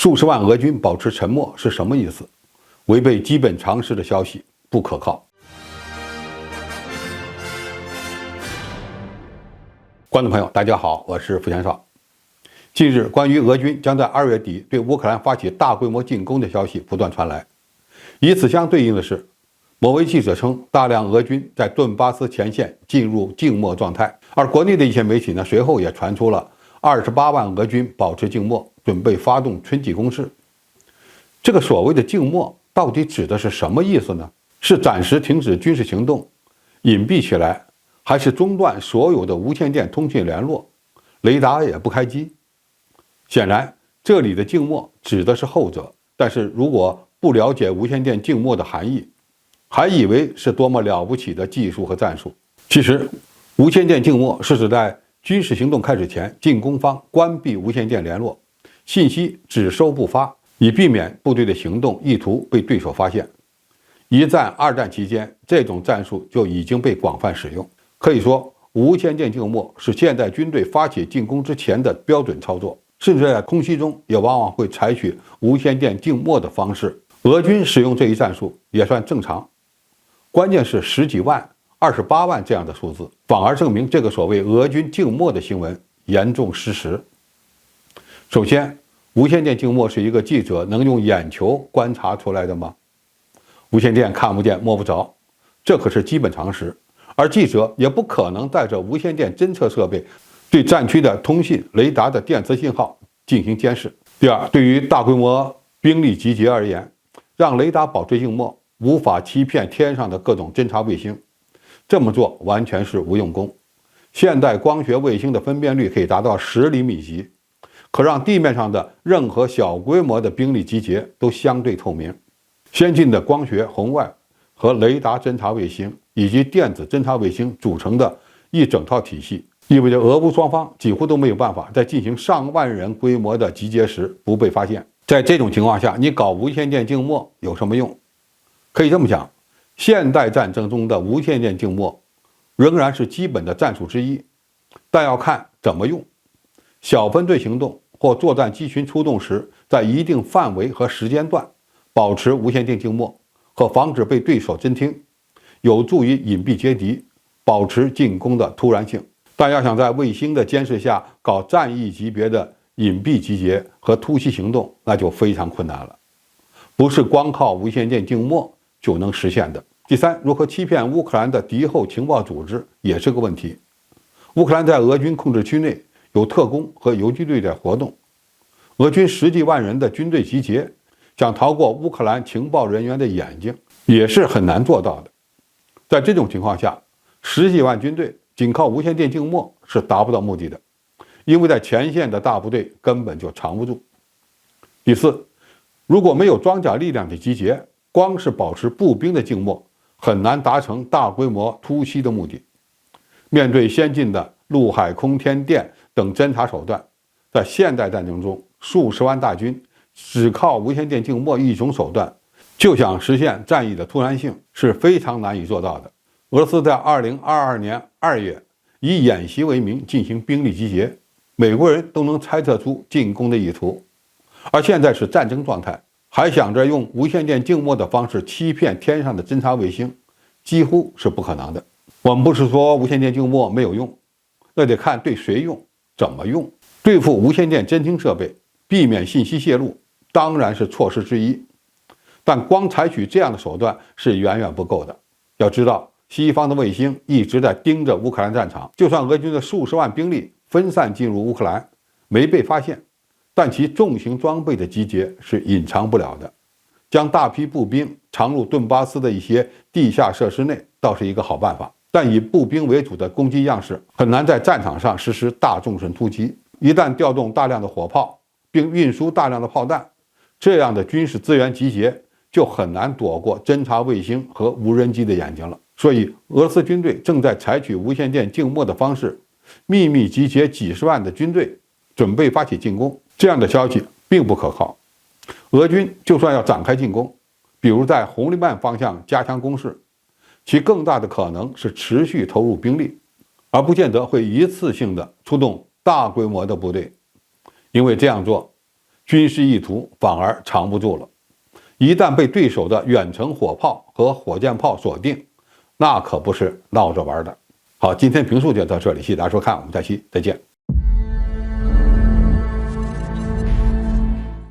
数十万俄军保持沉默是什么意思？违背基本常识的消息不可靠。观众朋友，大家好，我是付全少。近日，关于俄军将在2月底对乌克兰发起大规模进攻的消息不断传来。与此相对应的是，某位记者称，大量俄军在顿巴斯前线进入静默状态，而国内的一些媒体随后也传出了28万俄军保持静默，准备发动春季攻势。这个所谓的静默到底指的是什么意思呢？是暂时停止军事行动，隐蔽起来，还是中断所有的无线电通讯联络，雷达也不开机？显然，这里的静默指的是后者，但是如果不了解无线电静默的含义，还以为是多么了不起的技术和战术。其实，无线电静默是指在军事行动开始前，进攻方关闭无线电联络，信息只收不发，以避免部队的行动意图被对手发现。一战、二战期间，这种战术就已经被广泛使用。可以说，无线电静默是现代军队发起进攻之前的标准操作，甚至在空袭中也往往会采取无线电静默的方式。俄军使用这一战术也算正常，关键是10几万、28万这样的数字，反而证明这个所谓俄军静默的新闻严重失实。首先，无线电静默是一个记者能用眼球观察出来的吗？无线电看不见摸不着，这可是基本常识。而记者也不可能带着无线电侦测设备对战区的通信、雷达的电磁信号进行监视。第二，对于大规模兵力集结而言，让雷达保持静默，无法欺骗天上的各种侦察卫星，这么做完全是无用功。现代光学卫星的分辨率可以达到10厘米级，可让地面上的任何小规模的兵力集结都相对透明。先进的光学、红外和雷达侦察卫星以及电子侦察卫星组成的一整套体系，意味着俄乌双方几乎都没有办法在进行上万人规模的集结时不被发现。在这种情况下，你搞无线电静默有什么用？可以这么讲，现代战争中的无线电静默仍然是基本的战术之一，但要看怎么用。小分队行动或作战机群出动时，在一定范围和时间段保持无线电静默，和防止被对手侦听，有助于隐蔽接敌，保持进攻的突然性。但要想在卫星的监视下搞战役级别的隐蔽集结和突袭行动，那就非常困难了，不是光靠无线电静默就能实现的。第三，如何欺骗乌克兰的敌后情报组织也是个问题。乌克兰在俄军控制区内有特工和游击队在活动，俄军10几万人的军队集结，想逃过乌克兰情报人员的眼睛也是很难做到的。在这种情况下，10几万军队仅靠无线电静默是达不到目的的，因为在前线的大部队根本就藏不住。第四，如果没有装甲力量的集结，光是保持步兵的静默很难达成大规模突袭的目的。面对先进的陆海空天电等侦察手段，在现代战争中，数十万大军只靠无线电静默一种手段就想实现战役的突然性是非常难以做到的。俄罗斯在2022年2月以演习为名进行兵力集结，美国人都能猜测出进攻的意图，而现在是战争状态，还想着用无线电静默的方式欺骗天上的侦察卫星，几乎是不可能的。我们不是说无线电静默没有用，那得看对谁用，怎么用。对付无线电侦听设备，避免信息泄露当然是措施之一，但光采取这样的手段是远远不够的。要知道，西方的卫星一直在盯着乌克兰战场，就算俄军的数十万兵力分散进入乌克兰没被发现，但其重型装备的集结是隐藏不了的。将大批步兵藏入顿巴斯的一些地下设施内倒是一个好办法，但以步兵为主的攻击样式很难在战场上实施大纵深突击。一旦调动大量的火炮并运输大量的炮弹，这样的军事资源集结就很难躲过侦察卫星和无人机的眼睛了。所以俄罗斯军队正在采取无线电静默的方式，秘密集结几十万的军队，准备发起进攻。这样的消息并不可靠。俄军就算要展开进攻，比如在红利曼方向加强攻势，其更大的可能是持续投入兵力，而不见得会一次性的出动大规模的部队，因为这样做军事意图反而藏不住了。一旦被对手的远程火炮和火箭炮锁定，那可不是闹着玩的。好，今天评述就到这里，谢谢大家收看，我们下期再见。